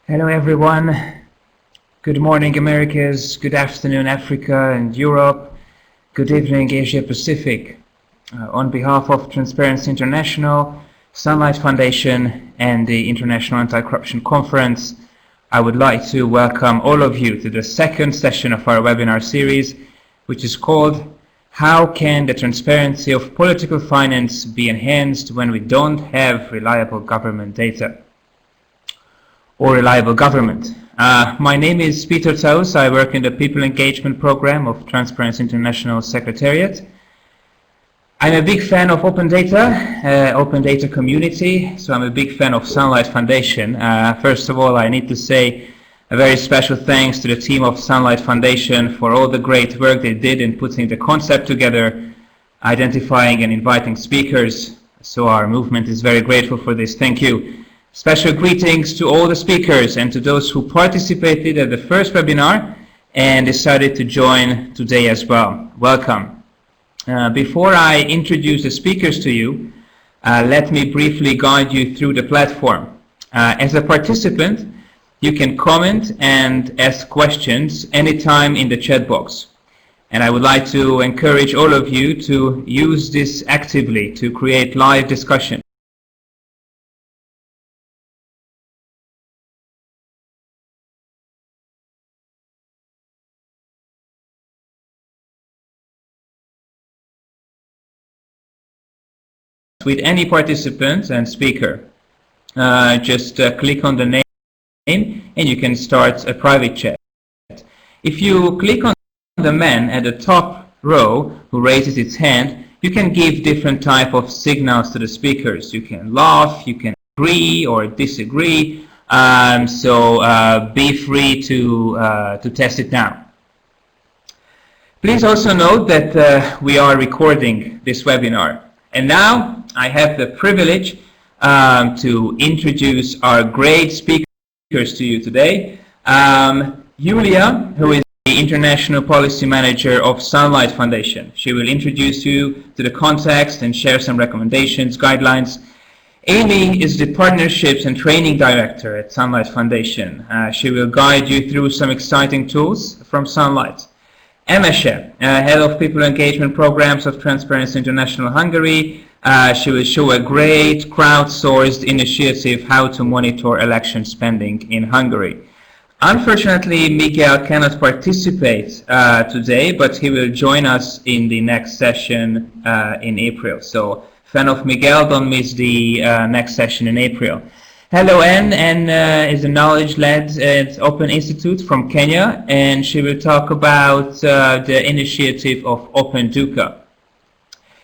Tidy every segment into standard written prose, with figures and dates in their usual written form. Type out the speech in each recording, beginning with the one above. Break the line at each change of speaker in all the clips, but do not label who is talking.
Hello everyone. Good morning Americas, good afternoon Africa and Europe, good evening Asia Pacific. On behalf of Transparency International, Sunlight Foundation and the International Anti-Corruption Conference, I would like to welcome all of you to the second session of our webinar series, which is called How Can the Transparency of Political Finance be Enhanced When We Don't Have Reliable Government Data? Or reliable government. My name is Peter Taus. I work in the People Engagement Program of Transparency International Secretariat. I'm a big fan of open data community, so I'm a big fan of Sunlight Foundation. First of all, I need to say a very special thanks to the team of Sunlight Foundation for all the great work they did in putting the concept together, identifying and inviting speakers. So our movement is very grateful for this. Thank you. Special greetings to all the speakers and to those who participated at the first webinar and decided to join today as well. Welcome. Before I introduce the speakers to you, let me briefly guide you through the platform. As a participant, you can comment and ask questions anytime in the chat box. And I would like to encourage all of you to use this actively to create live discussion. With any participant and speaker. Just click on the name and you can start a private chat. If you click on the man at the top row who raises its hand, you can give different type of signals to the speakers. You can laugh, you can agree or disagree, so be free to test it now. Please also note that we are recording this webinar. And now I have the privilege to introduce our great speakers to you today. Julia, who is the International Policy Manager of Sunlight Foundation. She will introduce you to the context and share some recommendations, guidelines. Amy is the Partnerships and Training Director at Sunlight Foundation. She will guide you through some exciting tools from Sunlight. Emese, Head of People Engagement Programs of Transparency International Hungary. She will show a great crowdsourced initiative how to monitor election spending in Hungary. Unfortunately, Miguel cannot participate today, but he will join us in the next session in April. So, fan of Miguel, don't miss the next session in April. Hello, Anne. Anne is a knowledge-led at Open Institute from Kenya, and she will talk about the initiative of Open Duca.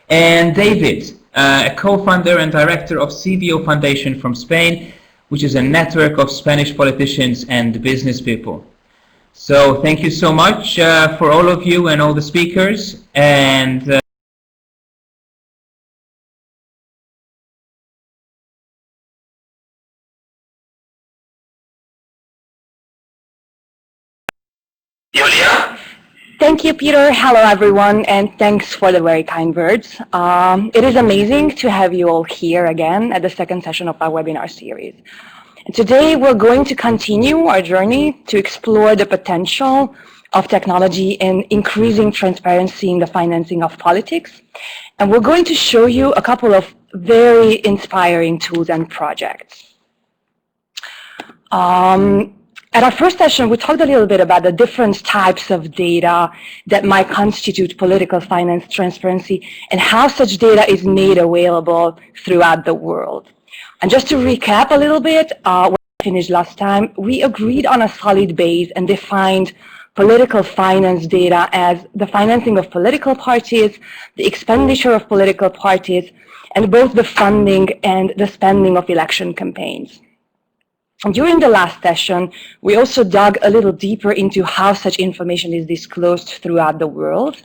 And David, a co-founder and director of CVO Foundation from Spain, which is a network of Spanish politicians and business people. So thank you so much for all of you and all the speakers. And Julia?
Thank you, Peter. Hello, everyone, and thanks for the very kind words. It is amazing to have you all here again at the second session of our webinar series. And today, we're going to continue our journey to explore the potential of technology in increasing transparency in the financing of politics. And we're going to show you a couple of very inspiring tools and projects. At our first session, we talked a little bit about the different types of data that might constitute political finance transparency and how such data is made available throughout the world. And just to recap a little bit, what we finished last time, we agreed on a solid base and defined political finance data as the financing of political parties, the expenditure of political parties, and both the funding and the spending of election campaigns. During the last session, we also dug a little deeper into how such information is disclosed throughout the world.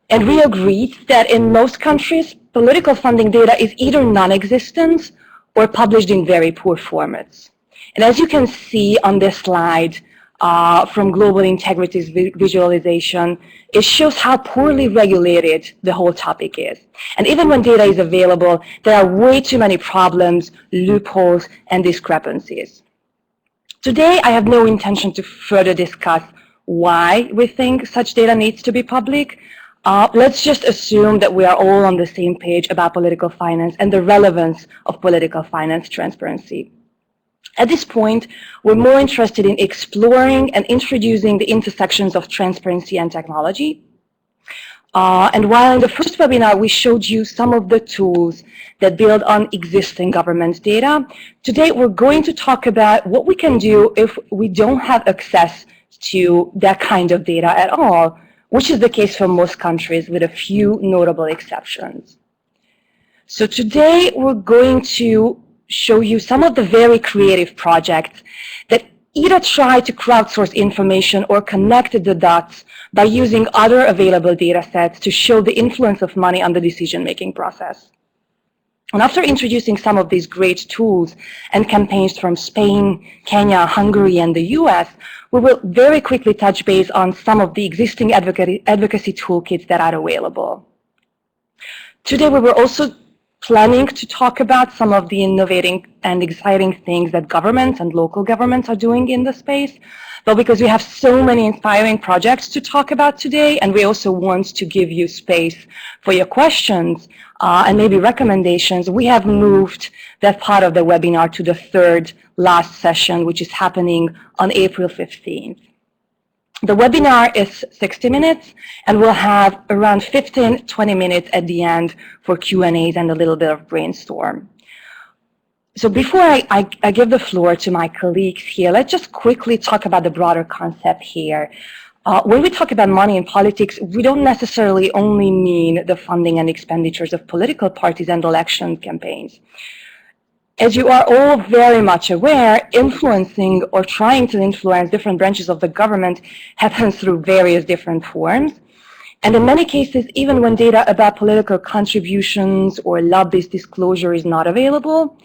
And we agreed that in most countries, political funding data is either non-existent or published in very poor formats. And as you can see on this slide from Global Integrity's visualization, it shows how poorly regulated the whole topic is. And even when data is available, there are way too many problems, loopholes, and discrepancies. Today, I have no intention to further discuss why we think such data needs to be public. Let's just assume that we are all on the same page about political finance and the relevance of political finance transparency. At this point, we're more interested in exploring and introducing the intersections of transparency and technology. And while in the first webinar we showed you some of the tools that build on existing government data, today we're going to talk about what we can do if we don't have access to that kind of data at all, which is the case for most countries with a few notable exceptions. So today we're going to show you some of the very creative projects that either try to crowdsource information or connect the dots by using other available data sets to show the influence of money on the decision-making process. And after introducing some of these great tools and campaigns from Spain, Kenya, Hungary, and the US, we will very quickly touch base on some of the existing advocacy toolkits that are available. Today, we were also planning to talk about some of the innovating and exciting things that governments and local governments are doing in the space. But because we have so many inspiring projects to talk about today, and we also want to give you space for your questions and maybe recommendations, we have moved that part of the webinar to the third last session, which is happening on April 15th. The webinar is 60 minutes, and we'll have around 15-20 minutes at the end for Q&As and a little bit of brainstorm. So before I give the floor to my colleagues here, let's just quickly talk about the broader concept here. When we talk about money in politics, we don't necessarily only mean the funding and expenditures of political parties and election campaigns. As you are all very much aware, influencing or trying to influence different branches of the government happens through various different forms. And in many cases, even when data about political contributions or lobbyist disclosure is not available,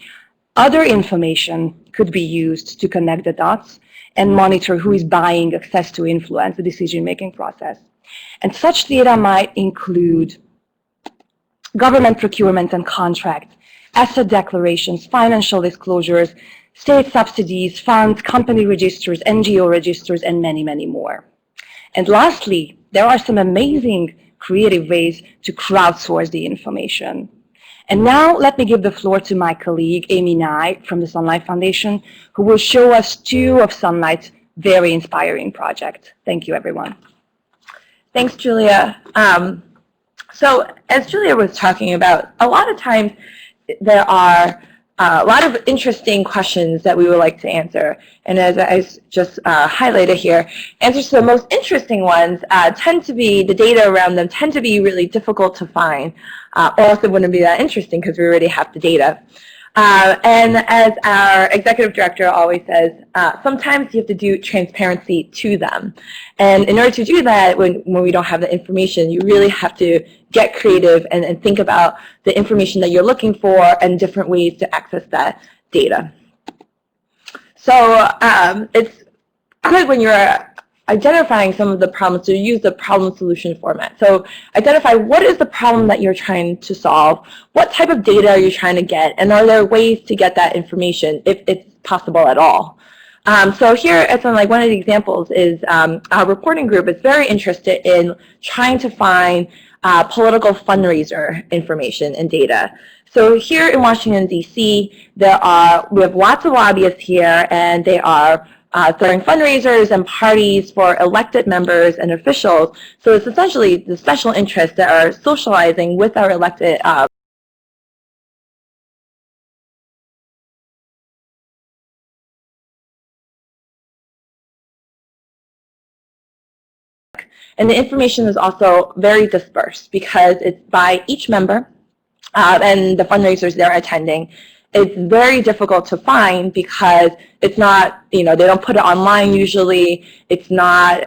other information could be used to connect the dots and monitor who is buying access to influence the decision-making process. And such data might include government procurement and contracts, asset declarations, financial disclosures, state subsidies, funds, company registers, NGO registers, and many, many more. And lastly, there are some amazing creative ways to crowdsource the information. And now let me give the floor to my colleague, Amy Nye from the Sunlight Foundation, who will show us two of Sunlight's very inspiring projects. Thank you, everyone.
Thanks, Julia. So as Julia was talking about, a lot of times there are a lot of interesting questions that we would like to answer. And as I just highlighted here, answers to the most interesting ones tend to be, the data around them tend to be really difficult to find, or else it wouldn't be that interesting because we already have the data. And as our executive director always says, sometimes you have to do transparency to them. And in order to do that, when we don't have the information, you really have to get creative and think about the information that you're looking for and different ways to access that data. So it's good when you're identifying some of the problems to use the problem solution format. So identify what is the problem that you're trying to solve, what type of data are you trying to get, and are there ways to get that information if it's possible at all. So here at Sunlight, one of the examples is our reporting group is very interested in trying to find political fundraiser information and data. So here in Washington, D.C., we have lots of lobbyists here, and they are throwing fundraisers and parties for elected members and officials. So it's essentially the special interests that are socializing with our elected and the information is also very dispersed because it's by each member and the fundraisers they're attending. It's very difficult to find because it's not, they don't put it online usually. It's not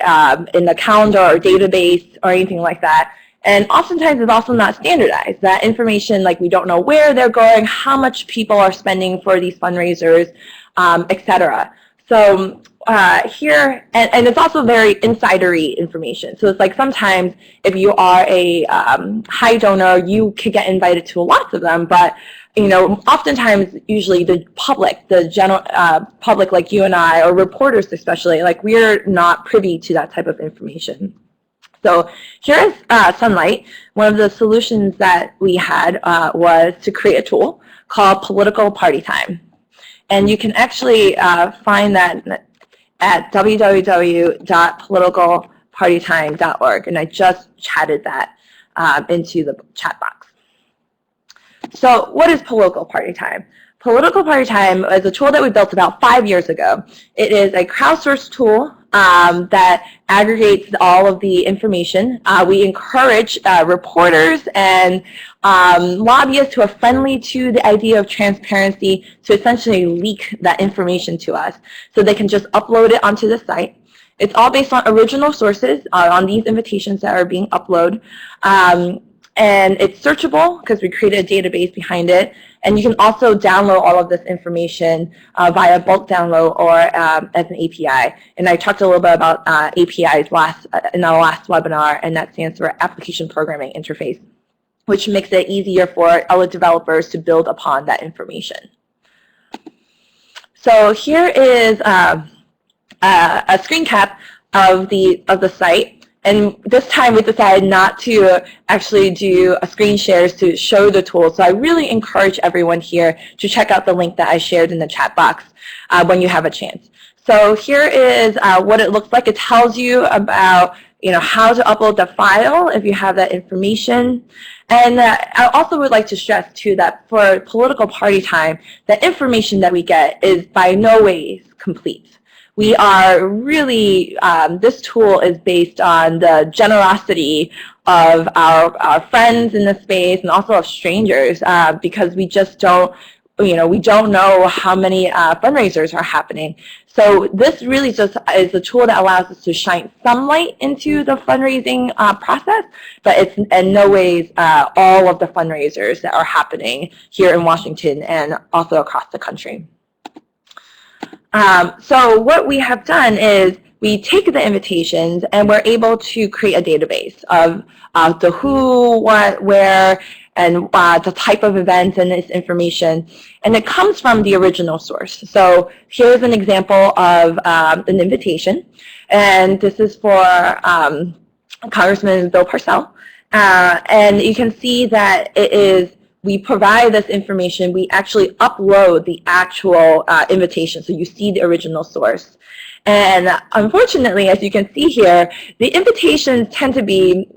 in the calendar or database or anything like that. And oftentimes it's also not standardized. That information, like we don't know where they're going, how much people are spending for these fundraisers, etc. So here, and it's also very insidery information. So it's like sometimes if you are a high donor, you could get invited to lots of them, but oftentimes, usually the public, the general public like you and I, or reporters especially, like we're not privy to that type of information. So here is Sunlight. One of the solutions that we had was to create a tool called Political Party Time. And you can actually find that at www.politicalpartytime.org. And I just chatted that into the chat box. So what is Political Party Time? Political Party Time is a tool that we built about 5 years ago. It is a crowdsourced tool that aggregates all of the information. We encourage reporters and lobbyists who are friendly to the idea of transparency to essentially leak that information to us so they can just upload it onto the site. It's all based on original sources on these invitations that are being uploaded. And it's searchable because we created a database behind it. And you can also download all of this information via bulk download or as an API. And I talked a little bit about APIs in our last webinar, and that stands for Application Programming Interface, which makes it easier for other developers to build upon that information. So here is a screen cap of the site. And this time we decided not to actually do a screen shares to show the tool. So I really encourage everyone here to check out the link that I shared in the chat box when you have a chance. So here is what it looks like. It tells you about how to upload the file if you have that information. And I also would like to stress too that for Political Party Time, the information that we get is by no ways complete. We are really, this tool is based on the generosity of our friends in the space and also of strangers because we just don't, we don't know how many fundraisers are happening. So this really just is a tool that allows us to shine some light into the fundraising process, but it's in no ways all of the fundraisers that are happening here in Washington and also across the country. So what we have done is we take the invitations and we're able to create a database of the who, what, where, and the type of events and this information. And it comes from the original source. So here's an example of an invitation. And this is for Congressman Bill Parcell. And you can see that it is we provide this information, we actually upload the actual invitation, so you see the original source. And unfortunately, as you can see here, the invitations tend to be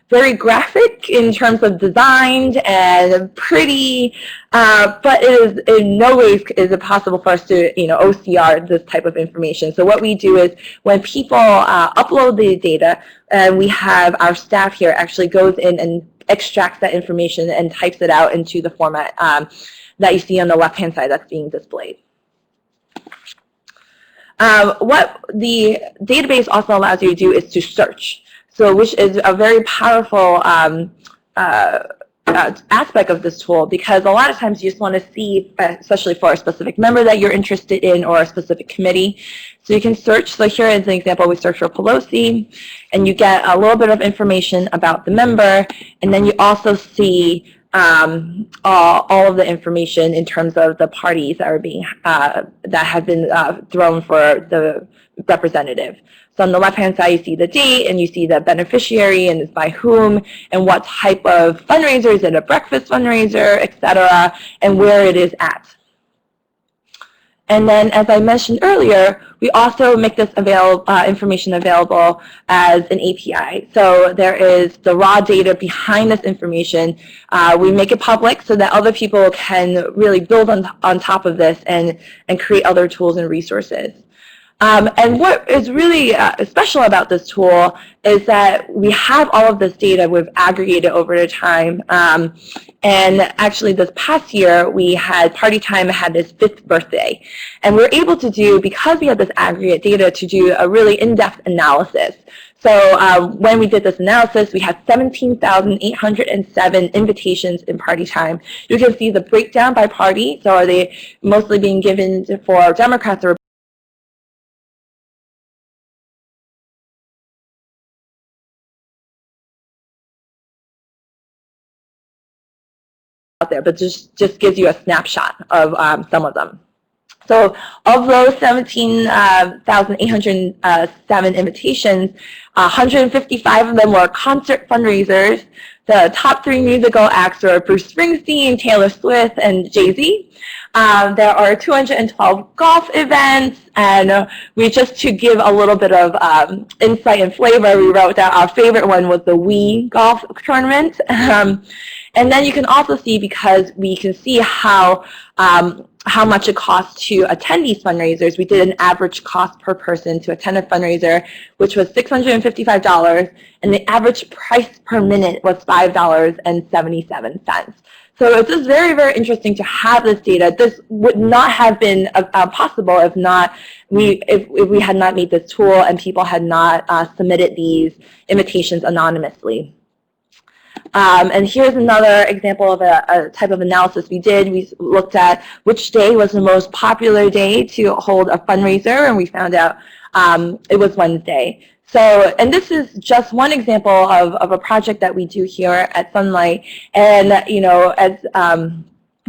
very graphic in terms of design and pretty, but it is in no ways is it possible for us to OCR this type of information. So what we do is when people upload the data, and we have our staff here actually goes in and extracts that information and types it out into the format that you see on the left-hand side that's being displayed. What the database also allows you to do is to search, so which is a very powerful aspect of this tool, because a lot of times you just want to see, especially for a specific member that you're interested in or a specific committee. So you can search. So here is an example. We search for Pelosi, and you get a little bit of information about the member, and then you also see all of the information in terms of the parties that are being that have been thrown for the representative. So on the left-hand side, you see the date, and you see the beneficiary, and it's by whom, and what type of fundraiser. Is it a breakfast fundraiser, etc., and where it is at. And then, as I mentioned earlier, we also make this information available as an API. So there is the raw data behind this information. We make it public so that other people can really build on top of this and create other tools and resources. And what is really special about this tool is that we have all of this data we've aggregated over the time. And actually this past year, we had Party Time had its 5th birthday. And we're able to do, because we have this aggregate data, to do a really in-depth analysis. So when we did this analysis, we had 17,807 invitations in Party Time. You can see the breakdown by party. So are they mostly being given for Democrats or out there, but just gives you a snapshot of some of them. So of those 17,807 invitations, 155 of them were concert fundraisers. The top 3 musical acts were Bruce Springsteen, Taylor Swift, and Jay-Z. There are 212 golf events, and just to give a little bit of insight and flavor, we wrote that our favorite one was the Wii golf tournament. And then you can also see, because we can see how much it costs to attend these fundraisers. We did an average cost per person to attend a fundraiser, which was $655, and the average price per minute was $5.77. So it's just very, very interesting to have this data. This would not have been possible if we had not made this tool and people had not submitted these invitations anonymously. And here's another example of a type of analysis we did. We looked at which day was the most popular day to hold a fundraiser, and we found out it was Wednesday. So, and this is just one example of a project that we do here at Sunlight. And, as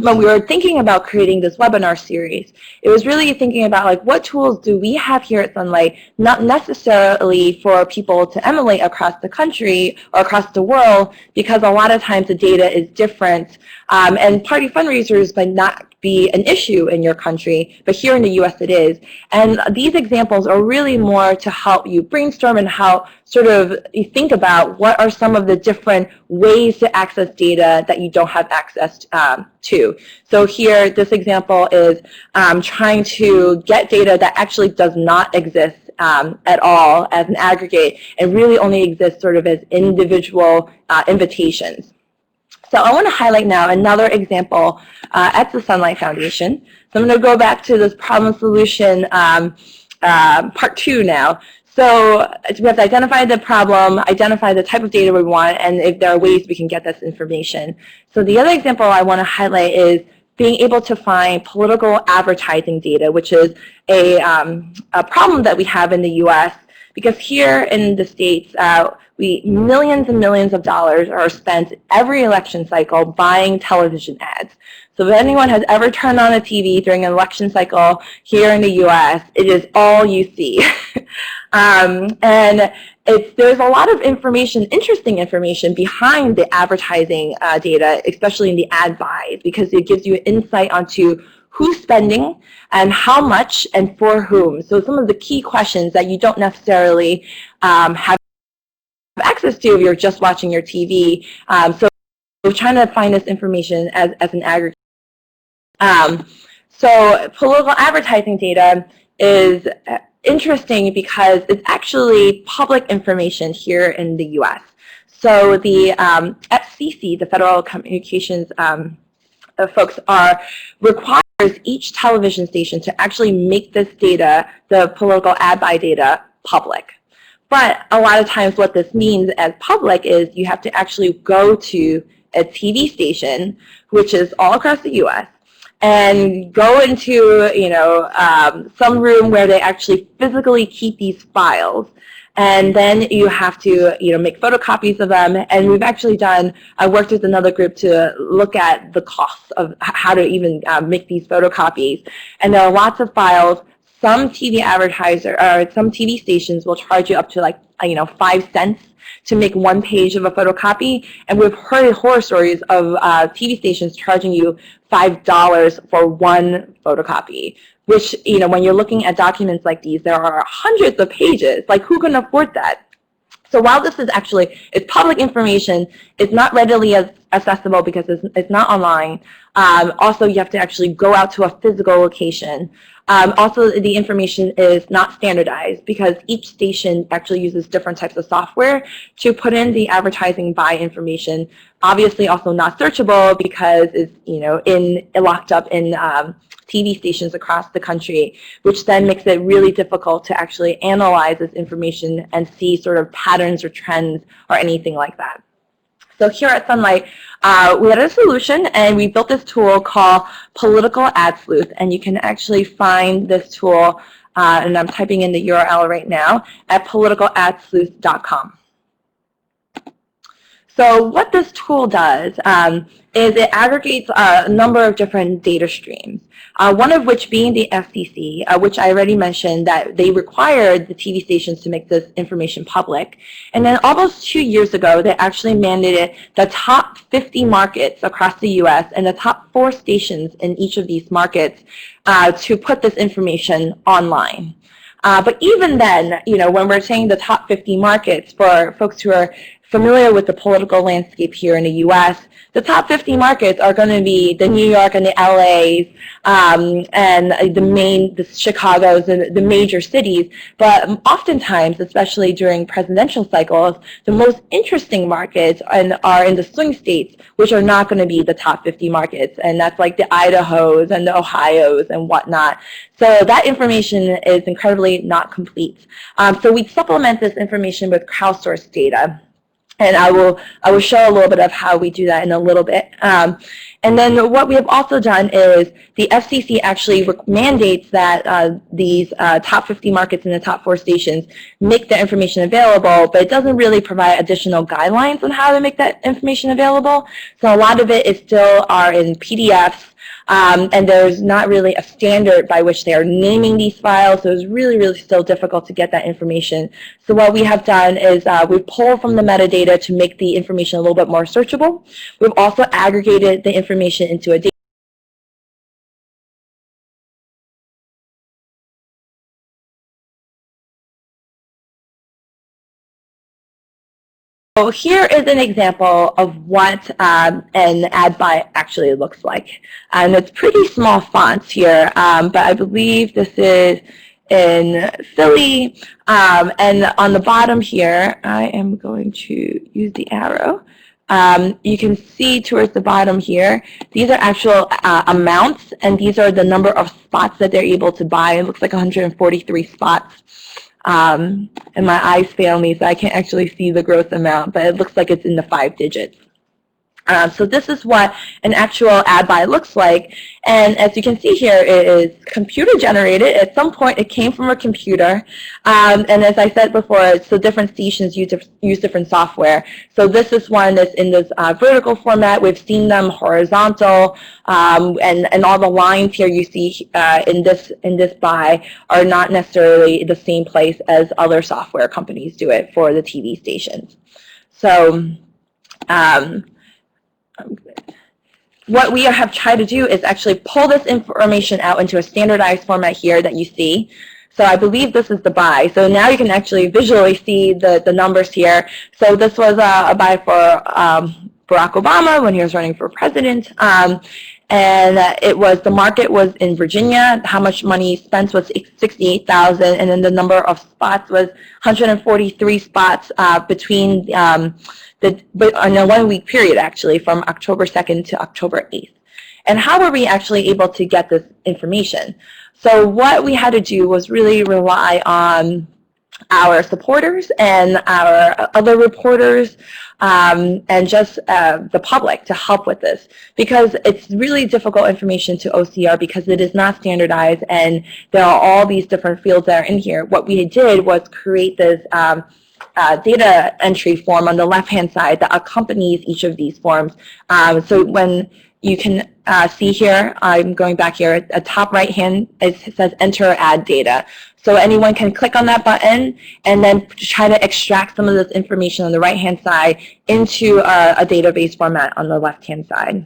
when we were thinking about creating this webinar series, it was really thinking about, like, what tools do we have here at Sunlight, not necessarily for people to emulate across the country or across the world, because a lot of times the data is different, and party fundraisers might not be an issue in your country, but here in the US it is. And these examples are really more to help you brainstorm and how sort of you think about what are some of the different ways to access data that you don't have access to. So here, this example is trying to get data that actually does not exist at all as an aggregate and really only exists sort of as individual invitations. So I want to highlight now another example at the Sunlight Foundation. So I'm going to go back to this problem solution part 2 now. So we have to identify the problem, identify the type of data we want, and if there are ways we can get this information. So the other example I want to highlight is being able to find political advertising data, which is a problem that we have in the US, because here in the States, millions and millions of dollars are spent every election cycle buying television ads. So if anyone has ever turned on a TV during an election cycle here in the US, it is all you see. And there's a lot of information, interesting information behind the advertising data, especially in the ad buys, because it gives you insight onto who's spending and how much and for whom. So some of the key questions that you don't necessarily have access to if you're just watching your TV. So we're trying to find this information as an aggregate. So political advertising data is interesting because it's actually public information here in the US. So the FCC, the Federal Communications folks, requires each television station to actually make this data, the political ad buy data, public. But a lot of times what this means as public is you have to actually go to a TV station, which is all across the US, and go into some room where they actually physically keep these files. And then you have to make photocopies of them. And we've actually I worked with another group to look at the costs of how to even make these photocopies. And there are lots of files. Some TV some TV stations will charge you up to 5 cents to make 1 page of a photocopy. And we've heard horror stories of TV stations charging you $5 for 1 photocopy, which, when you're looking at documents like these, there are hundreds of pages. Like, who can afford that? So while this is it's public information, it's not readily accessible because it's not online. Also, you have to actually go out to a physical location. Also, the information is not standardized because each station actually uses different types of software to put in the advertising buy information. Obviously, also not searchable because it's locked up in TV stations across the country, which then makes it really difficult to actually analyze this information and see sort of patterns or trends or anything like that. So here at Sunlight, we had a solution, and we built this tool called Political Ad Sleuth, and you can actually find this tool, and I'm typing in the URL right now, at politicalAdsleuth.com. So what this tool does is it aggregates a number of different data streams, one of which being the FCC, which I already mentioned that they required the TV stations to make this information public. And then almost 2 years ago, they actually mandated the top 50 markets across the U.S. and the top 4 stations in each of these markets to put this information online. But even then, when we're saying the top 50 markets, for folks who are familiar with the political landscape here in the U.S., the top 50 markets are going to be the New York and the LAs and the Chicago's and the major cities. But oftentimes, especially during presidential cycles, the most interesting markets are in the swing states, which are not going to be the top 50 markets. And that's like the Idahos and the Ohios and whatnot. So that information is incredibly not complete. So we supplement this information with crowdsourced data. And I will show a little bit of how we do that in a little bit. And then what we have also done is the FCC actually mandates that these top 50 markets and the top 4 stations make the information available, but it doesn't really provide additional guidelines on how to make that information available. So a lot of it is still are in PDFs. And there's not really a standard by which they are naming these files, so it's really, really still difficult to get that information. So what we have done is we pull from the metadata to make the information a little bit more searchable. We've also aggregated the information into a data. So here is an example of what an ad buy actually looks like. And it's pretty small fonts here, but I believe this is in Philly. And on the bottom here, I am going to use the arrow. You can see towards the bottom here, these are actual amounts, and these are the number of spots that they're able to buy. It looks like 143 spots. And my eyes fail me, so I can't actually see the gross amount, but it looks like it's in the 5 digits. So this is what an actual ad buy looks like. And as you can see here, it is computer generated. At some point, it came from a computer. And as I said before, so different stations use different software. So this is one that's in this vertical format. We've seen them horizontal. And all the lines here you see in this buy are not necessarily the same place as other software companies do it for the TV stations. So what we have tried to do is actually pull this information out into a standardized format here that you see. So I believe this is the buy. So now you can actually visually see the numbers here. So this was a buy for Barack Obama when he was running for president. And the market was in Virginia. How much money spent was $68,000, and then the number of spots was 143 spots between but on a 1-week period, actually, from October 2nd to October 8th. And how were we actually able to get this information? So what we had to do was really rely on our supporters and our other reporters and just the public to help with this, because it's really difficult information to OCR because it is not standardized and there are all these different fields that are in here. What we did was create this data entry form on the left-hand side that accompanies each of these forms. So when you can see here, I'm going back here, at top right-hand, it says enter ad data. So anyone can click on that button and then try to extract some of this information on the right-hand side into a database format on the left-hand side.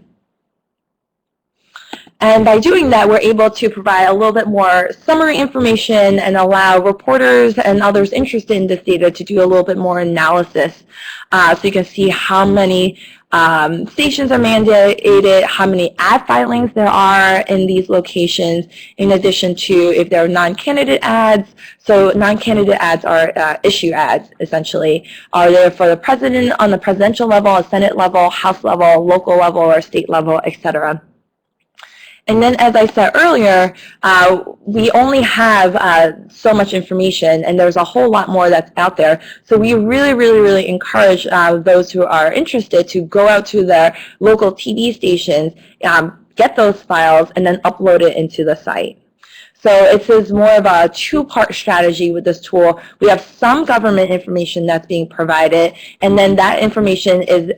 And by doing that, we're able to provide a little bit more summary information and allow reporters and others interested in this data to do a little bit more analysis. So you can see how many stations are mandated, how many ad filings there are in these locations, in addition to if there are non-candidate ads. So non-candidate ads are issue ads, essentially. Are they for the president on the presidential level, a Senate level, House level, local level, or state level, etc. And then, as I said earlier, we only have so much information, and there's a whole lot more that's out there. So we really, really, really encourage those who are interested to go out to their local TV stations, get those files, and then upload it into the site. So it is more of a two-part strategy with this tool. We have some government information that's being provided, and then that information is,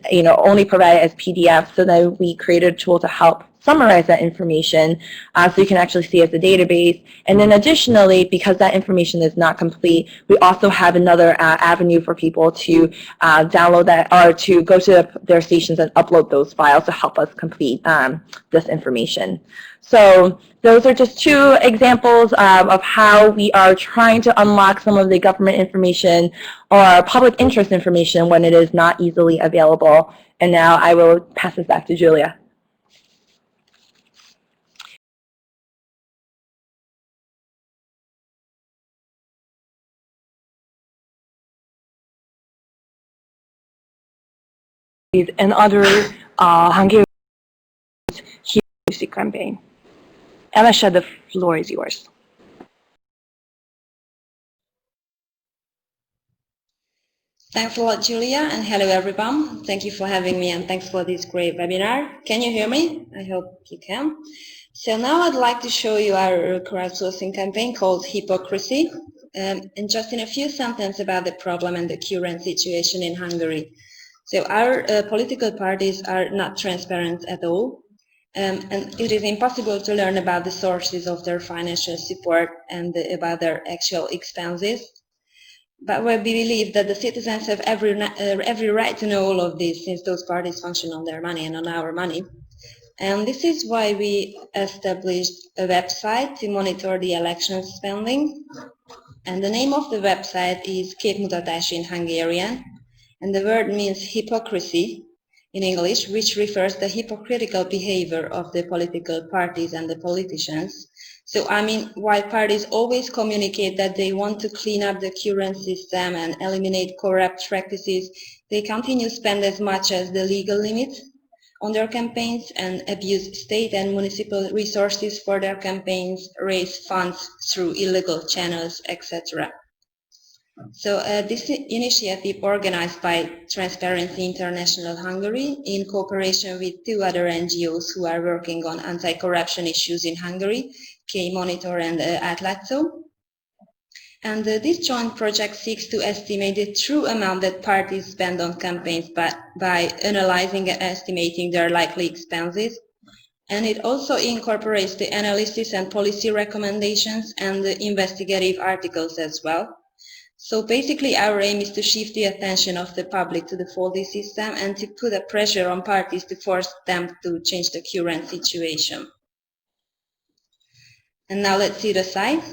only provided as PDF. So then we created a tool to help summarize that information so you can actually see it as a database. And then additionally, because that information is not complete, we also have another avenue for people to download that or to go to their stations and upload those files to help us complete this information. So those are just two examples of how we are trying to unlock some of the government information or public interest information when it is not easily available. And now I will pass this back to Julia. And other Hungarian music campaign. Emese, the floor is yours.
Thanks a lot, Julia, and hello everyone. Thank you for having me and thanks for this great webinar. Can you hear me? I hope you can. So now I'd like to show you our crowdsourcing campaign called Hypocrisy, and just in a few sentences about the problem and the current situation in Hungary. So our political parties are not transparent at all, and it is impossible to learn about the sources of their financial support and about their actual expenses. But we believe that the citizens have every right to know all of this, since those parties function on their money and on our money. And this is why we established a website to monitor the election spending. And the name of the website is Képmutatás in Hungarian. And the word means hypocrisy in English, which refers to the hypocritical behavior of the political parties and the politicians. So, I mean, while parties always communicate that they want to clean up the current system and eliminate corrupt practices, they continue to spend as much as the legal limits on their campaigns and abuse state and municipal resources for their campaigns, raise funds through illegal channels, etc. So this initiative, organized by Transparency International Hungary in cooperation with two other NGOs who are working on anti-corruption issues in Hungary, K-Monitor and Átlátszó. And this joint project seeks to estimate the true amount that parties spend on campaigns by analyzing and estimating their likely expenses. And it also incorporates the analysis and policy recommendations and the investigative articles as well. So basically our aim is to shift the attention of the public to the faulty system and to put a pressure on parties to force them to change the current situation. And now let's see the site.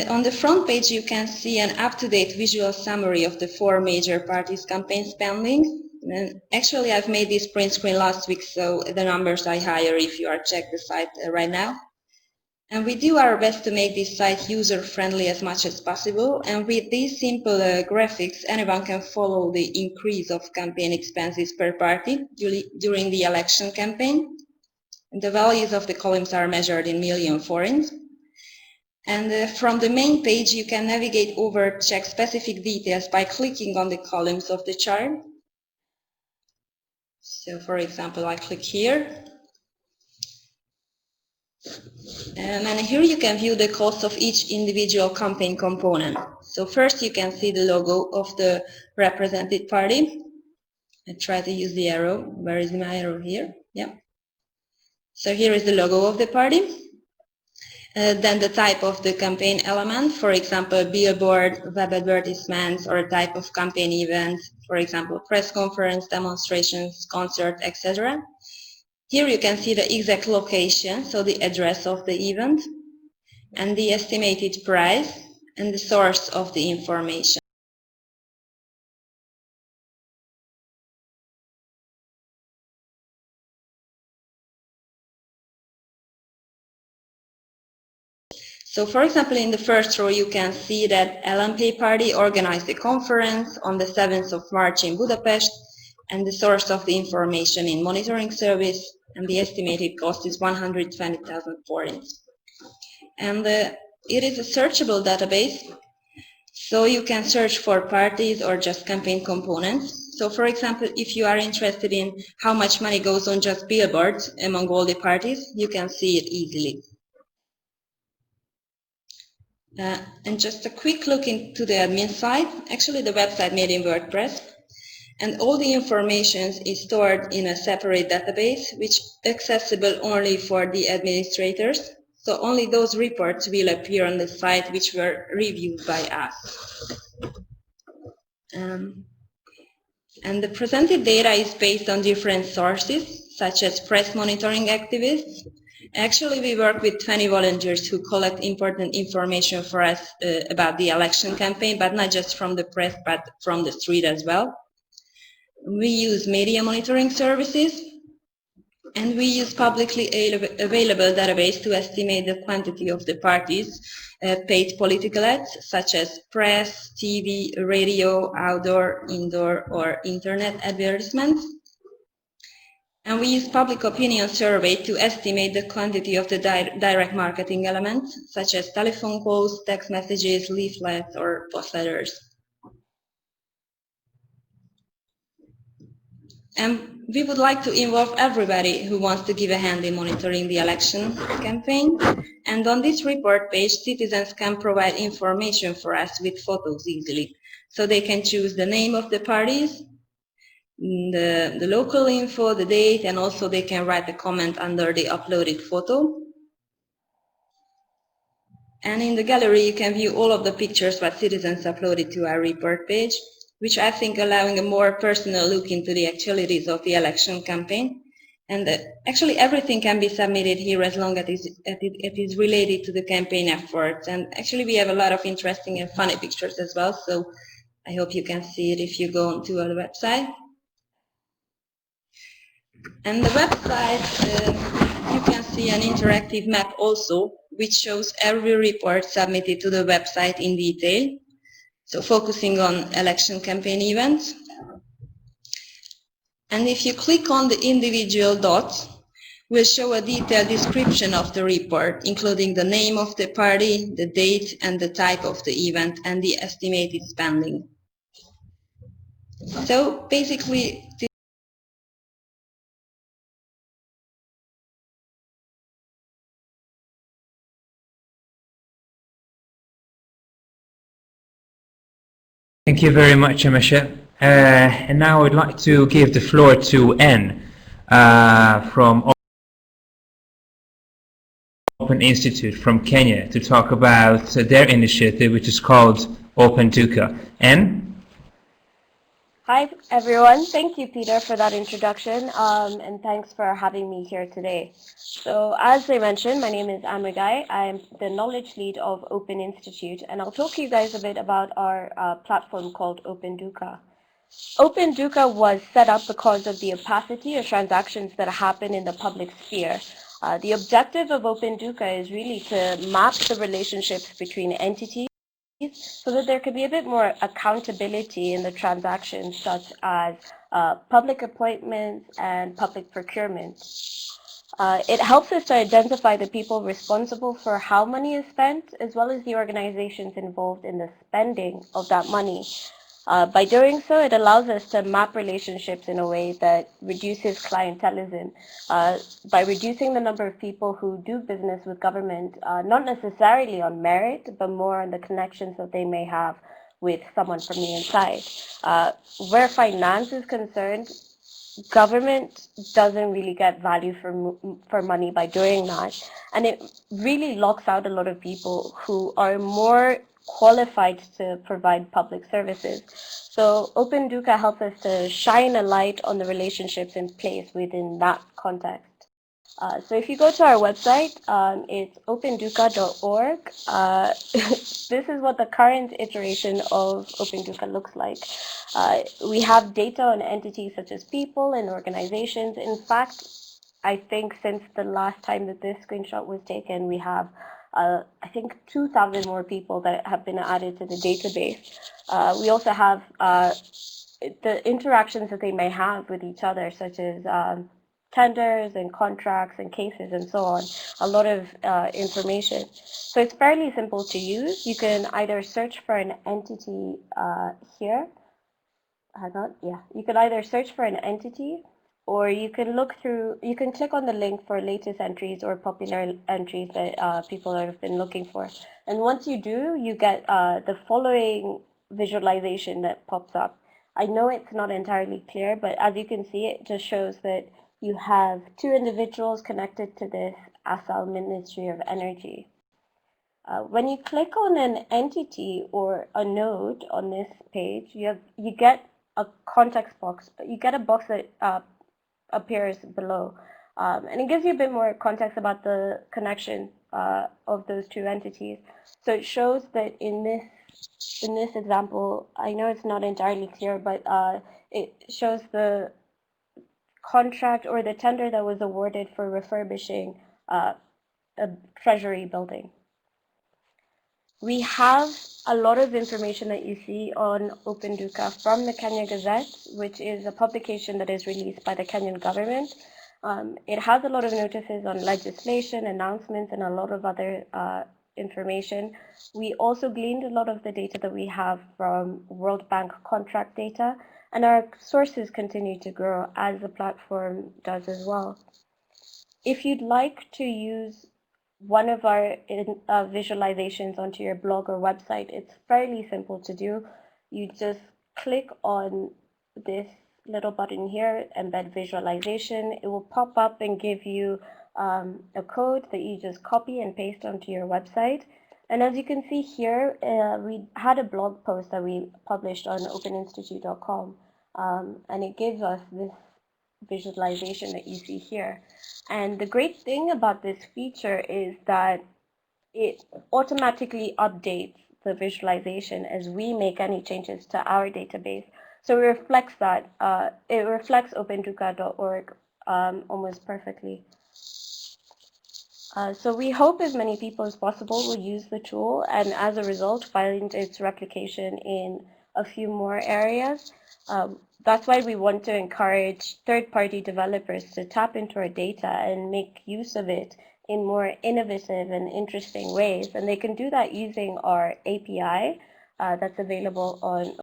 On the front page you can see an up-to-date visual summary of the 4 major parties' campaign spending. And actually I've made this print screen last week, so the numbers are higher if you are checking the site right now. And we do our best to make this site user-friendly as much as possible, and with these simple graphics anyone can follow the increase of campaign expenses per party during the election campaign. And the values of the columns are measured in million forints. And from the main page you can navigate over check specific details by clicking on the columns of the chart. So for example I click here. And here you can view the cost of each individual campaign component. So first you can see the logo of the represented party. I try to use the arrow. Where is my arrow? Here? Yeah. So here is the logo of the party. Then the type of the campaign element, for example, billboard, web advertisements, or a type of campaign event, for example, press conference, demonstrations, concert, etc. Here you can see the exact location, so the address of the event, and the estimated price, and the source of the information. So for example, in the first row you can see that LMP party organized a conference on the 7th of March in Budapest, and the source of the information in monitoring service, and the estimated cost is 120,000 forints. And it is a searchable database, so you can search for parties or just campaign components. So for example, if you are interested in how much money goes on just billboards among all the parties, you can see it easily. And just a quick look into the admin side. Actually, the website made in WordPress, and all the information is stored in a separate database, which is accessible only for the administrators. So only those reports will appear on the site which were reviewed by us. And the presented data is based on different sources, such as press monitoring activists. Actually, we work with 20 volunteers who collect important information for us about the election campaign, but not just from the press, but from the street as well. We use media monitoring services, and we use publicly available database to estimate the quantity of the parties' paid political ads, such as press, TV, radio, outdoor, indoor, or internet advertisements. And we use public opinion survey to estimate the quantity of the direct marketing elements, such as telephone calls, text messages, leaflets, or post letters. And we would like to involve everybody who wants to give a hand in monitoring the election campaign. And on this report page, citizens can provide information for us with photos easily. So they can choose the name of the parties, the local info, the date, and also they can write a comment under the uploaded photo. And in the gallery, you can view all of the pictures that citizens uploaded to our report page, which I think allowing a more personal look into the actualities of the election campaign. And actually everything can be submitted here as long as it is related to the campaign efforts. And actually we have a lot of interesting and funny pictures as well, so I hope you can see it if you go onto our website. And the website, you can see an interactive map also, which shows every report submitted to the website in detail. So focusing on election campaign events. And if you click on the individual dots, we'll show a detailed description of the report, including the name of the party, the date, and the type of the event, and the estimated spending. So basically,
Thank you very much, Amasha. And now I'd like to give the floor to N from Open Institute from Kenya to talk about their initiative, which is called Open Duka. N?
Hi, everyone. Thank you, Peter, for that introduction, and thanks for having me here today. So, as I mentioned, my name is Amigai. I'm the knowledge lead of Open Institute, and I'll talk to you guys a bit about our platform called Open Duka. Open Duka was set up because of the opacity of transactions that happen in the public sphere. The objective of Open Duka is really to map the relationships between entities so that there could be a bit more accountability in the transactions, such as public appointments and public procurement. It helps us to identify the people responsible for how money is spent, as well as the organizations involved in the spending of that money. By doing so, it allows us to map relationships in a way that reduces clientelism by reducing the number of people who do business with government, not necessarily on merit, but more on the connections that they may have with someone from the inside. Where finance is concerned, government doesn't really get value for money by doing that, and it really locks out a lot of people who are more qualified to provide public services. So Open Duka helps us to shine a light on the relationships in place within that context. So if you go to our website, it's openduka.org. This is what the current iteration of Open Duka looks like. We have data on entities such as people and organizations. In fact, I think since the last time that this screenshot was taken, we have I think 2,000 more people that have been added to the database. We also have the interactions that they may have with each other, such as tenders and contracts and cases and so on, a lot of information. So it's fairly simple to use. You can either search for an entity here. Hang on, yeah. You can either search for an entity or you can look through, you can click on the link for latest entries or popular entries that people have been looking for. And once you do, you get the following visualization that pops up. I know it's not entirely clear, but as you can see, it just shows that you have two individuals connected to this Assam Ministry of Energy. When you click on an entity or a node on this page, you get a context box. You get a box that appears below, and it gives you a bit more context about the connection of those two entities. So it shows that in this example, I know it's not entirely clear, but it shows the contract or the tender that was awarded for refurbishing a treasury building. We have a lot of information that you see on Openduka from the Kenya Gazette, which is a publication that is released by the Kenyan government. It has a lot of notices on legislation, announcements, and a lot of other information. We also gleaned a lot of the data that we have from World Bank contract data, and our sources continue to grow as the platform does as well. If you'd like to use one of our visualizations onto your blog or website, it's fairly simple to do. You just click on this little button here, embed visualization. It will pop up and give you a code that you just copy and paste onto your website. And as you can see here, we had a blog post that we published on openinstitute.com, and it gives us this visualization that you see here. And the great thing about this feature is that it automatically updates the visualization as we make any changes to our database. So it reflects that. It reflects openduka.org almost perfectly. So we hope as many people as possible will use the tool, and as a result find its replication in a few more areas. That's why we want to encourage third-party developers to tap into our data and make use of it in more innovative and interesting ways. And they can do that using our API that's available on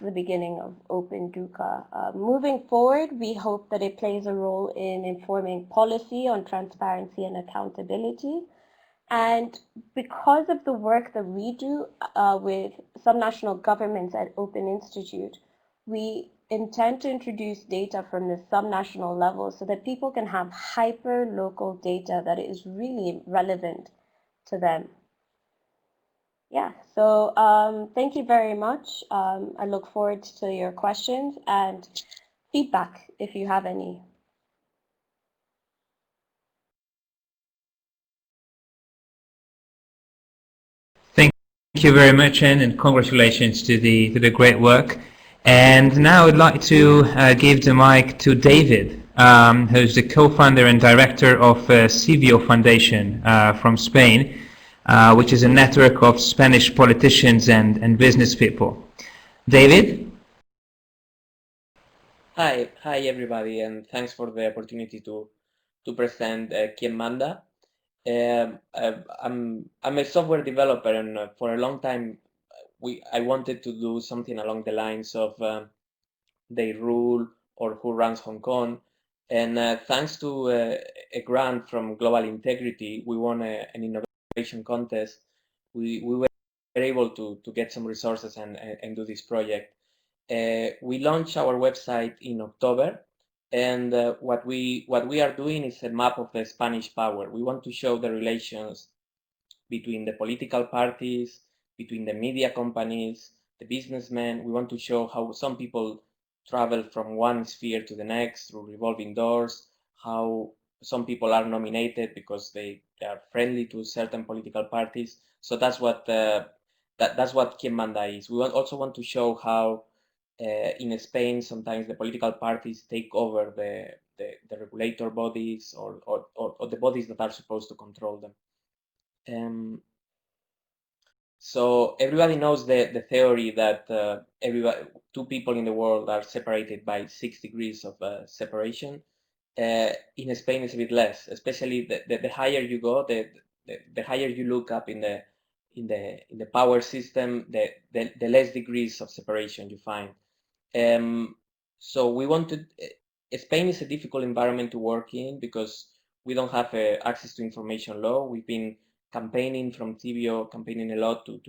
the beginning of Openduka. Moving forward, we hope that it plays a role in informing policy on transparency and accountability. And because of the work that we do with some national governments at Open Institute, we intend to introduce data from the subnational level so that people can have hyper-local data that is really relevant to them. Yeah, so thank you very much. I look forward to your questions and feedback if you have any.
Thank you very much, Anne, and congratulations to the great work. And now I'd like to give the mic to David, who's the co-founder and director of CVO Foundation from Spain, which is a network of Spanish politicians and business people. David?
Hi everybody, and thanks for the opportunity to present Quien Manda. I'm a software developer, and for a long time I wanted to do something along the lines of They Rule or Who Runs Hong Kong. And thanks to a grant from Global Integrity, we won an innovation contest. We were able to get some resources and do this project. We launched our website in October, and what we are doing is a map of the Spanish power. We want to show the relations between the political parties, between the media companies, the businessmen. We want to show how some people travel from one sphere to the next through revolving doors, how some people are nominated because they are friendly to certain political parties. So that's what that's what Quien Manda is. We also want to show how in Spain sometimes the political parties take over the regulator bodies or the bodies that are supposed to control them. So everybody knows the theory that two people in the world are separated by 6 degrees of separation. In Spain, it's a bit less, especially the higher you go, the higher you look up in the power system, the less degrees of separation you find. So we wanted. Spain is a difficult environment to work in because we don't have access to information law. We've been campaigning from Tibio, campaigning a lot to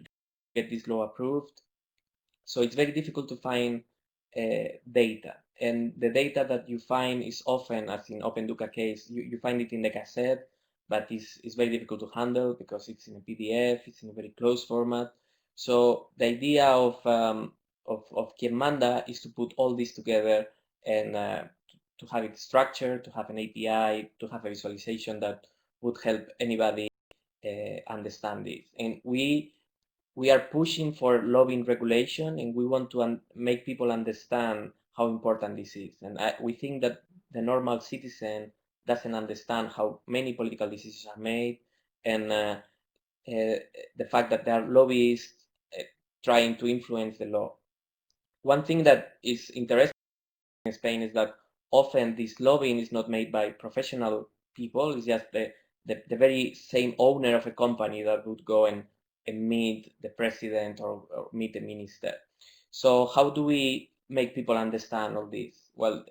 get this law approved. So it's very difficult to find data. And the data that you find is often, as in OpenDuca case, you find it in the Gazette, but it's very difficult to handle because it's in a PDF, it's in a very closed format. So the idea of Quien Manda is to put all this together and to have it structured, to have an API, to have a visualization that would help anybody understand this. And we are pushing for lobbying regulation, and we want to make people understand how important this is. And we think that the normal citizen doesn't understand how many political decisions are made, and the fact that there are lobbyists trying to influence the law. One thing that is interesting in Spain is that often this lobbying is not made by professional people. It's just the very same owner of a company that would go and meet the president or meet the minister. So how do we make people understand all this? Well,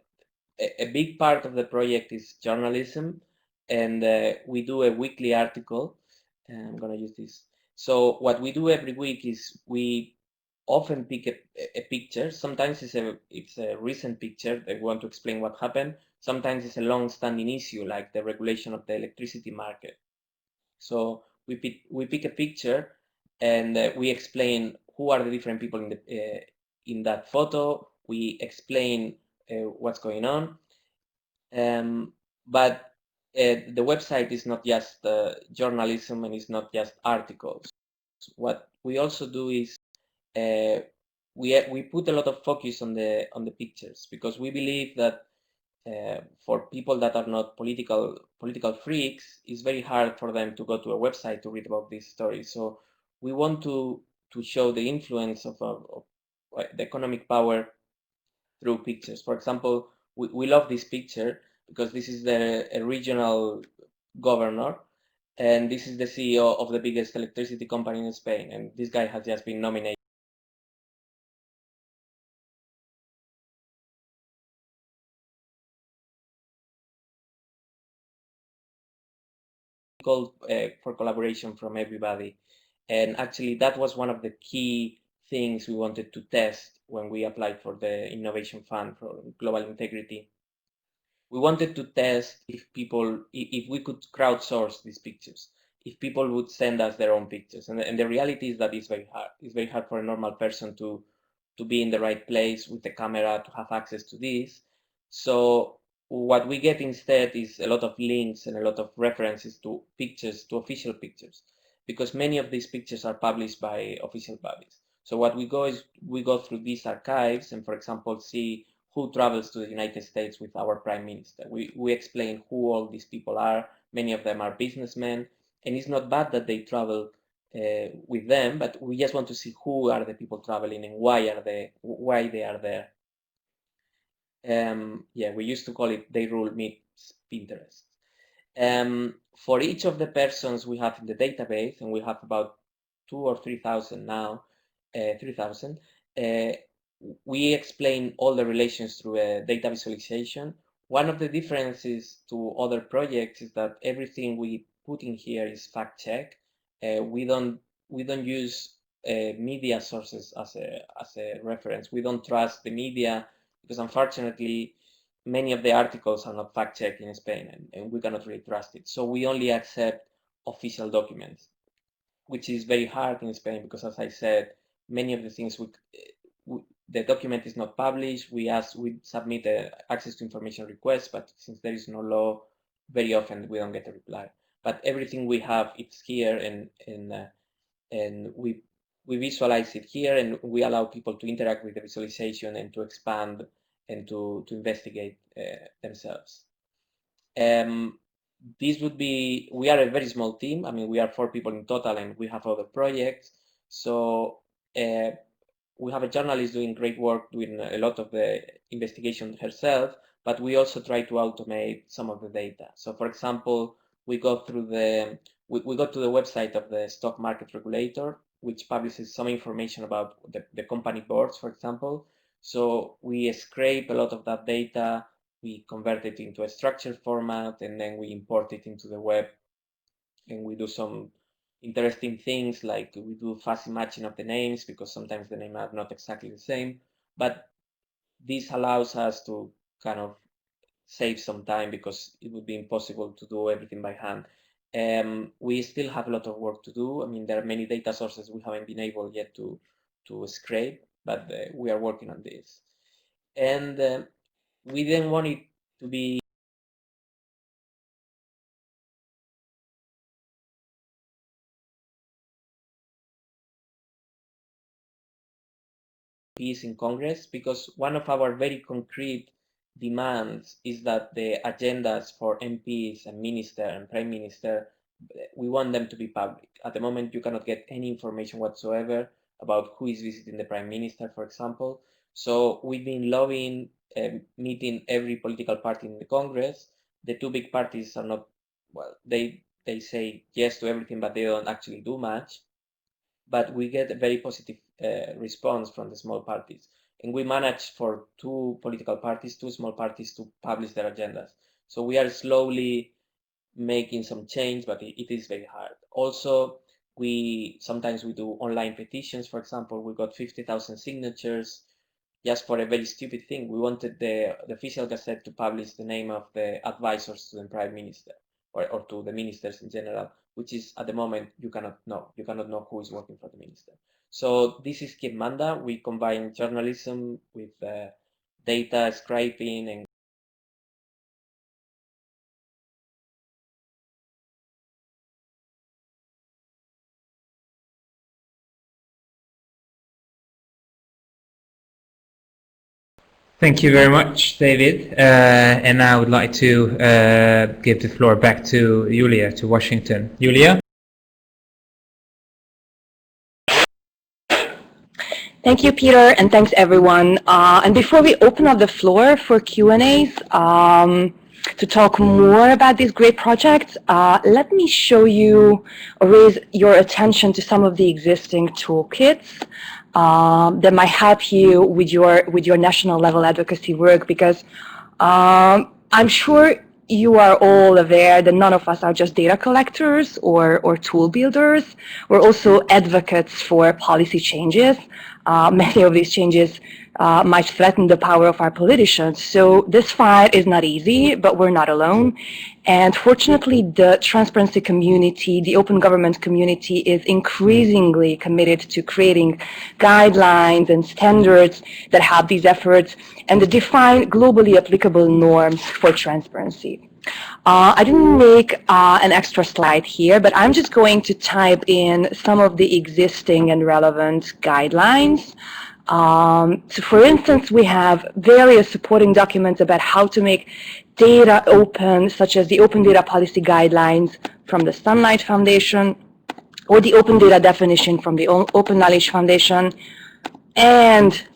a big part of the project is journalism, and we do a weekly article. I'm going to use this. So what we do every week is we often pick a picture. Sometimes it's a recent picture that we want to explain what happened. Sometimes it's a long-standing issue like the regulation of the electricity market. So we pick a picture and we explain who are the different people in that photo. We explain what's going on. But the website is not just journalism, and it's not just articles. What we also do is we put a lot of focus on the pictures, because we believe that for people that are not political freaks, it's very hard for them to go to a website to read about these stories. So we want to show the influence of the economic power through pictures. For example, we love this picture because this is a regional governor, and this is the CEO of the biggest electricity company in Spain, and this guy has just been nominated called for collaboration from everybody. And actually that was one of the key things we wanted to test when we applied for the Innovation Fund for Global Integrity. We wanted to test if we could crowdsource these pictures, if people would send us their own pictures. And the reality is that it's very hard. It's very hard for a normal person to be in the right place with the camera to have access to this. So what we get instead is a lot of links and a lot of references to pictures, to official pictures, because many of these pictures are published by official bodies. So what we go is we go through these archives and, for example, see who travels to the United States with our prime minister. We explain who all these people are. Many of them are businessmen, and it's not bad that they travel with them, but we just want to see who are the people traveling and why they are there. Yeah, we used to call it They Rule Meets Pinterest. For each of the persons we have in the database, and we have about 2,000 or 3,000 now, 3,000, we explain all the relations through a data visualization. One of the differences to other projects is that everything we put in here is fact-checked. We don't use media sources as a reference. We don't trust the media because, unfortunately, many of the articles are not fact-checked in Spain, and we cannot really trust it. So we only accept official documents, which is very hard in Spain because, as I said, many of the things the document is not published. We submit an access to information request, but since there is no law, very often we don't get a reply. But everything we have, it's here, and we visualize it here, and we allow people to interact with the visualization and to expand and to investigate themselves. This would be, we are a very small team. I mean, we are 4 people in total, and we have other projects. So we have a journalist doing great work, doing a lot of the investigation herself, but we also try to automate some of the data. So, for example, we we go to the website of the stock market regulator, which publishes some information about the company boards, for example. So we scrape a lot of that data, we convert it into a structured format, and then we import it into the web, and we do some interesting things, like we do fuzzy matching of the names, because sometimes the names are not exactly the same. But this allows us to kind of save some time, because it would be impossible to do everything by hand. We still have a lot of work to do. I mean, there are many data sources we haven't been able yet to scrape, but we are working on this. And we then want it to be peace in Congress, because one of our very concrete demands is that the agendas for MPs and minister and prime minister, we want them to be public. At the moment, you cannot get any information whatsoever about who is visiting the prime minister, for example. So we've been lobbying, meeting every political party in the Congress. The two big parties are not, well, they say yes to everything, but they don't actually do much. But we get a very positive response from the small parties. And we managed for two small parties to publish their agendas. So we are slowly making some change, but it is very hard. Also, sometimes we do online petitions. For example, we got 50,000 signatures just for a very stupid thing. We wanted the official gazette to publish the name of the advisors to the prime minister, or to the ministers in general, which is, at the moment, you cannot know. You cannot know who is working for the minister. So this is Kitmanda. We combine journalism with data scraping and
Thank you very much, David. And I would like to give the floor back to Julia, to Washington. Julia?
Thank you, Peter, and thanks, everyone. And before we open up the floor for Q&As, to talk more about these great projects, let me show you or raise your attention to some of the existing toolkits that might help you with your national level advocacy work, because I'm sure you are all aware that none of us are just data collectors or tool builders. We're also advocates for policy changes. Many of these changes might threaten the power of our politicians. So this fight is not easy, but we're not alone. And fortunately, the transparency community, the open government community, is increasingly committed to creating guidelines and standards that help these efforts and that define globally applicable norms for transparency. I didn't make an extra slide here, but I'm just going to type in some of the existing and relevant guidelines. So for instance, we have various supporting documents about how to make data open, such as the Open Data Policy Guidelines from the Sunlight Foundation, or the Open Data Definition from the Open Knowledge Foundation, and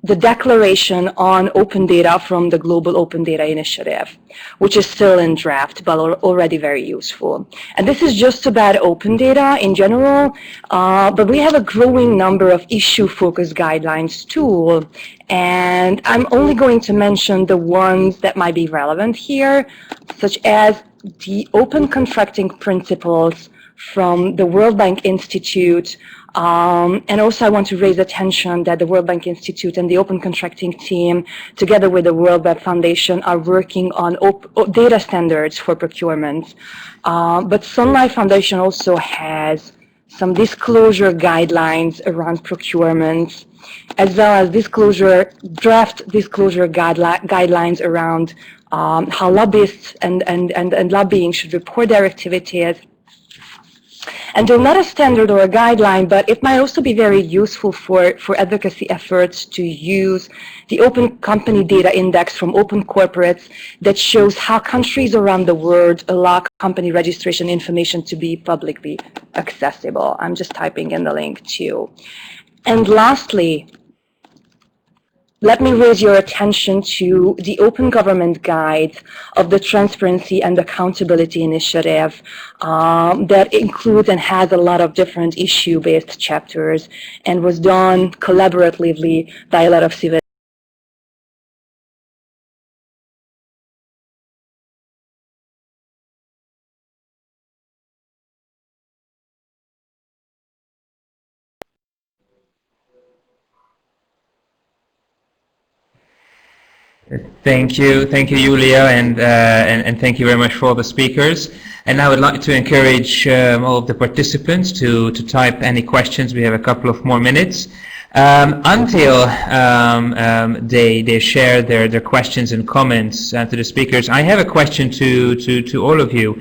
the Declaration on Open Data from the Global Open Data Initiative, which is still in draft, but already very useful. And this is just about open data in general, but we have a growing number of issue-focused guidelines too. And I'm only going to mention the ones that might be relevant here, such as the Open Contracting Principles from the World Bank Institute. And also I want to raise attention that the World Bank Institute and the Open Contracting team, together with the World Wide Foundation, are working on data standards for procurement. But Sunlight Foundation also has some disclosure guidelines around procurement, as well as draft disclosure guidelines around how lobbyists and lobbying should report their activities. And they're not a standard or a guideline, but it might also be very useful for advocacy efforts to use the Open Company Data Index from Open Corporates that shows how countries around the world allow company registration information to be publicly accessible. I'm just typing in the link too. And lastly, let me raise your attention to the Open Government Guide of the Transparency and Accountability Initiative that includes and has a lot of different issue-based chapters and was done collaboratively by a lot of civil
Thank you, Julia, and thank you very much for all the speakers. And I would like to encourage all of the participants to type any questions. We have a couple of more minutes until they share their questions and comments to the speakers. I have a question to all of you.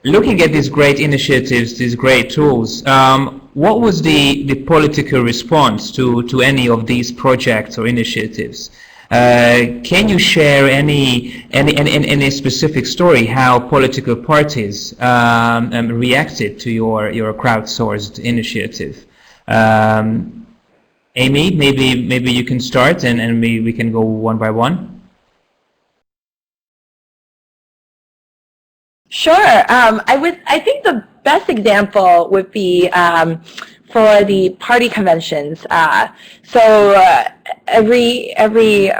Looking at these great initiatives, these great tools, what was the political response to any of these projects or initiatives? Can you share any specific story how political parties reacted to your crowdsourced initiative? Amy, maybe you can start, and we can go one by one.
Sure. I think the best example would be for the party conventions. Every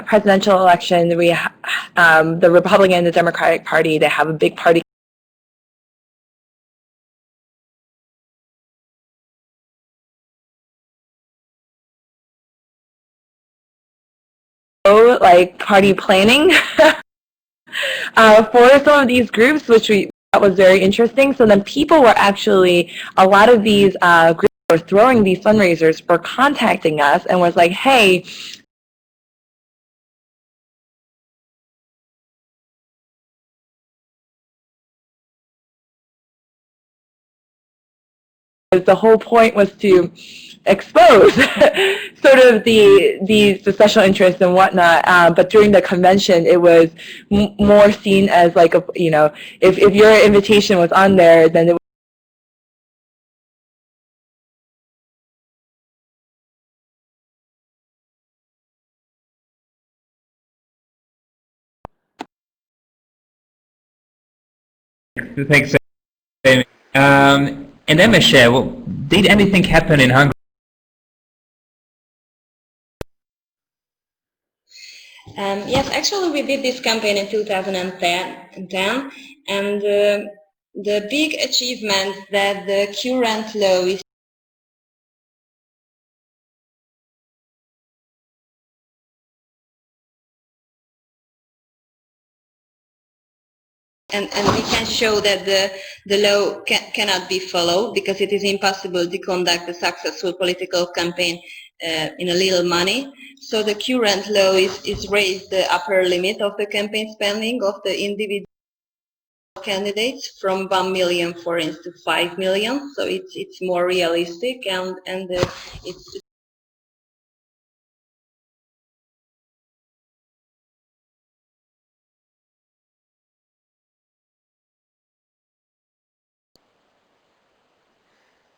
presidential election, the Republican and the Democratic Party, they have a big party. Like party planning. For some of these groups, which that was very interesting. So then people were actually, a lot of these groups were throwing these fundraisers, were contacting us and was like, hey, the whole point was to expose sort of the special interests and whatnot, but during the convention it was more seen as like a, if your invitation was on there, then it
Thanks, Amy. And Emma, did anything happen in Hungary?
Yes, actually we did this campaign in 2010, and the big achievement that the current law is and we can show that the law cannot be followed because it is impossible to conduct a successful political campaign in a little money. So the current law is raised the upper limit of the campaign spending of the individual candidates from 1 million forints to 5 million. So it's more realistic, and it's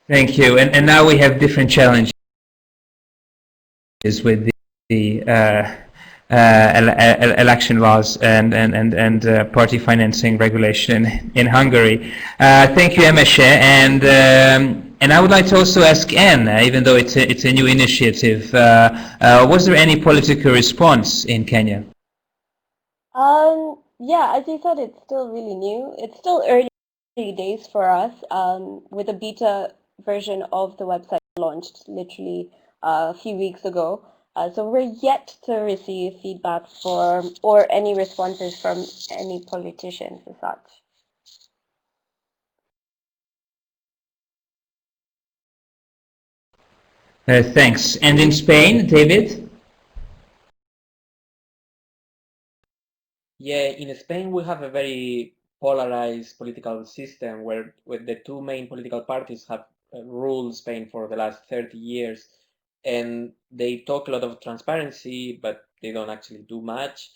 Thank you. And now we have different challenges with the election laws and party financing regulation in Hungary. Thank you, Emese. And I would like to also ask Anne, even though it's a new initiative, was there any political response in Kenya?
Yeah, as you said, it's still really new. It's still early days for us, with a beta version of the website launched literally a few weeks ago. So we're yet to receive feedback or any responses from any politicians as such.
Thanks. And in Spain, David?
Yeah, in Spain we have a very polarized political system where the two main political parties have ruled Spain for the last 30 years, and they talk a lot of transparency, but they don't actually do much,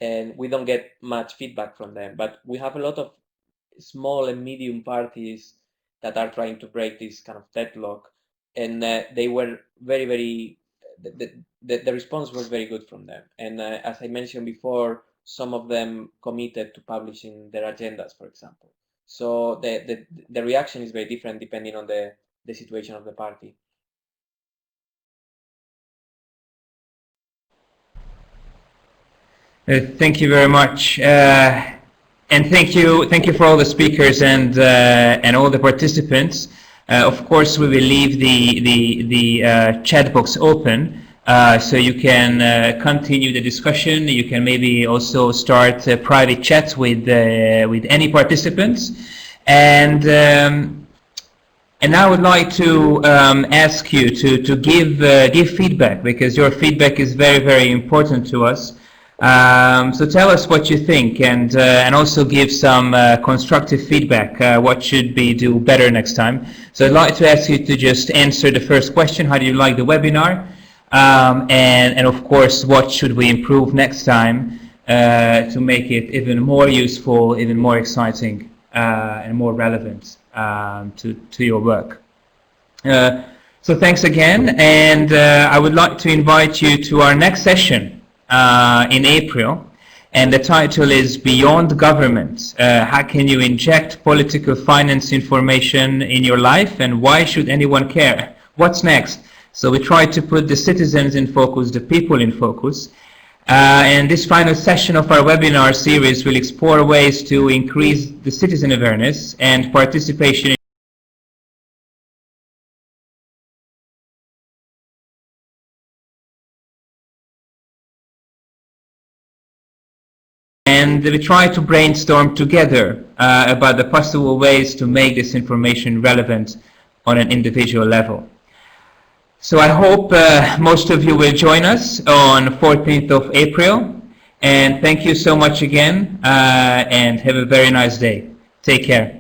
and we don't get much feedback from them. But we have a lot of small and medium parties that are trying to break this kind of deadlock, and they were very the response was very good from them. And as I mentioned before, some of them committed to publishing their agendas, for example. So the reaction is very different depending on the situation of the party.
Thank you very much. And thank you for all the speakers and all the participants. Of course, we will leave the chat box open so you can continue the discussion. You can maybe also start private chats with any participants. And I would like to ask you to give feedback, because your feedback is very, very important to us. So tell us what you think, and also give some constructive feedback. What should we do better next time? So I'd like to ask you to just answer the first question: how do you like the webinar? And of course, what should we improve next time to make it even more useful, even more exciting, and more relevant to your work? So thanks again, and I would like to invite you to our next session in April, and the title is Beyond Government. How can you inject political finance information in your life, and why should anyone care? What's next? So we try to put the citizens in focus, the people in focus. And this final session of our webinar series will explore ways to increase the citizen awareness and participation and we try to brainstorm together about the possible ways to make this information relevant on an individual level. So I hope most of you will join us on 14th of April, and thank you so much again, and have a very nice day. Take care.